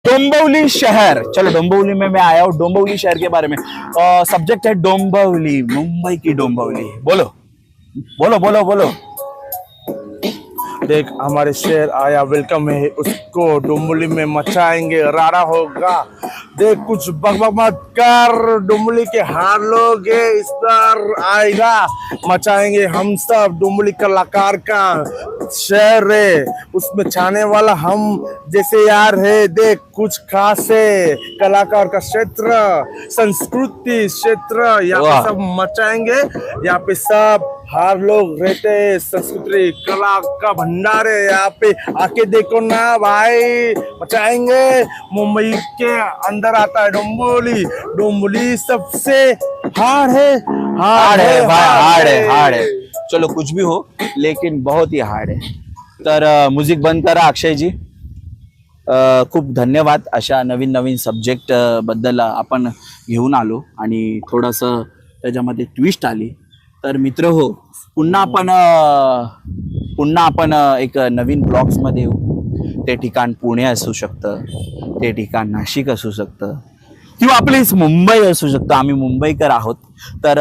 डोंबिवली शहर, चलो डोंबिवली में मैं आया हूँ, डोंबिवली शहर के बारे में। सब्जेक्ट है डोंबिवली, मुंबई की डोंबिवली। बोलो बोलो बोलो बोलो। देख हमारे शहर आया, वेलकम है उसको, डोंबिवली में मचाएंगे, रारा होगा। देख कुछ बकबक मत कर, डोंबिवली के हार लोग इस बार आएगा, मचाएंगे हम सब। डोंबिवली कलाकार का शहर है, उसमें छाने वाला हम जैसे यार है। देख कुछ खास है, कलाकार का क्षेत्र, संस्कृति क्षेत्र, यहाँ पे वाह। सब मचाएंगे। यहाँ पे सब हर लोग रहते हैं, संस्कृति कला का भंडार है यहाँ पे। आके देखो ना भाई, मचाएंगे। मुंबई के अंदर आता है डोंबिवली, डोंबिवली सबसे हार्ड है, हार्ड है भाई, हार्ड है, हार्ड है। चलो कुछ भी हो, लेकिन बहुत ही हार्ड आहे। तर म्युझिक बंद करा अक्षयजी। खूप धन्यवाद, अशा नवीन नवीन सब्जेक्ट बद्दल आपण घेऊन आलो आणि थोडंसं त्याच्यामध्ये ट्विस्ट आली। तर मित्र हो, पुन्हा आपण एक नवीन ब्लॉग्स मध्ये येऊ। ते ठिकाण पुणे असू शकतं, ते ठिकाण नाशिक असू शकतं, किंवा आपलीच मुंबई असू शकतं। आम्ही मुंबईकर आहोत। तर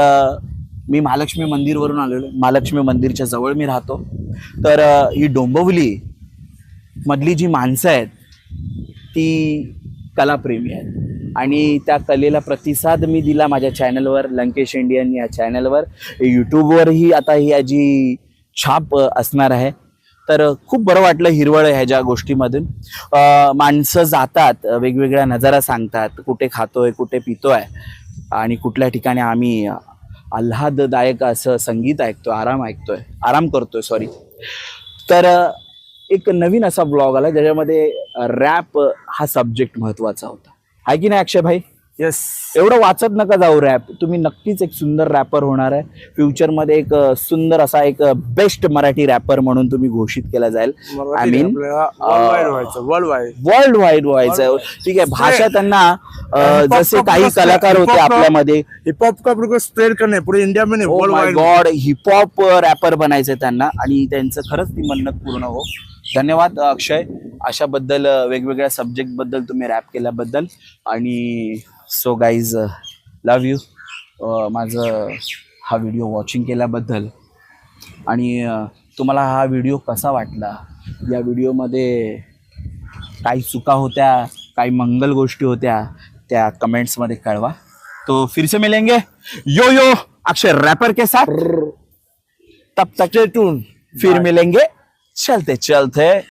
मी महालक्ष्मी मंदिरवरून आलेलो, महालक्ष्मी मंदिरच्या जवळ मी राहतो। तर ही डोंबिवली मधली जी माणसं आहेत ती कलाप्रेमी आहेत आणि त्या कलेला प्रतिसाद मी दिला माझ्या चॅनलवर, लंकेश इंडियन या चॅनलवर। यूट्यूबवरही आता ही याची छाप असणार आहे। तर खूप बरं वाटलं हिरवळ ह्याच्या गोष्टीमधून। माणसं जातात, वेगवेगळ्या नजारा सांगतात, कुठे खातोय, कुठे पितोय आणि कुठल्या ठिकाणी आम्ही आल्हाददायक असं संगीत ऐकतोय, आराम करतोय सॉरी। तर एक नवीन असा ब्लॉग आला ज्याच्यामध्ये रॅप हा सब्जेक्ट महत्वाचा होता, आहे की नाही अक्षय भाई? यस, एवढं वाचत नका जाऊ रॅप, तुम्ही नक्कीच एक सुंदर रॅपर होणार आहे। फ्युचरमध्ये एक सुंदर असा एक बेस्ट मराठी रॅपर म्हणून तुम्ही घोषित केला जाईल। आय मीन वर्ल्ड वाईड व्हायचं। ठीक आहे, भाषा त्यांना जसे काही कलाकार होते आपल्यामध्ये, हिप हॉप का स्प्रेड करणे पूरे इंडिया में, oh my God, heap hop wrapper बनायचंय त्यांना आणि त्यांचं खरंच ती मन्नत पूर्ण हो। धन्यवाद अक्षय, अशाबद्दल वेगवेगळ्या सब्जेक्ट बद्दल तुम्ही रॅप केल्याबद्दल। आणि सो गाईज, लव यू माझं हा व्हिडिओ वॉचिंग केल्याबद्दल। आणि तुम्हाला हा व्हिडिओ कसा वाटला, या व्हिडिओमध्ये काही चुका होत्या, काही मंगल गोष्टी होत्या, त्या कमेंट्समध्ये कळवा। तो फिर से मिलेंगे यो यो अक्षय रैपर के साथ, तब तक फिर मिलेंगे चलते चलते।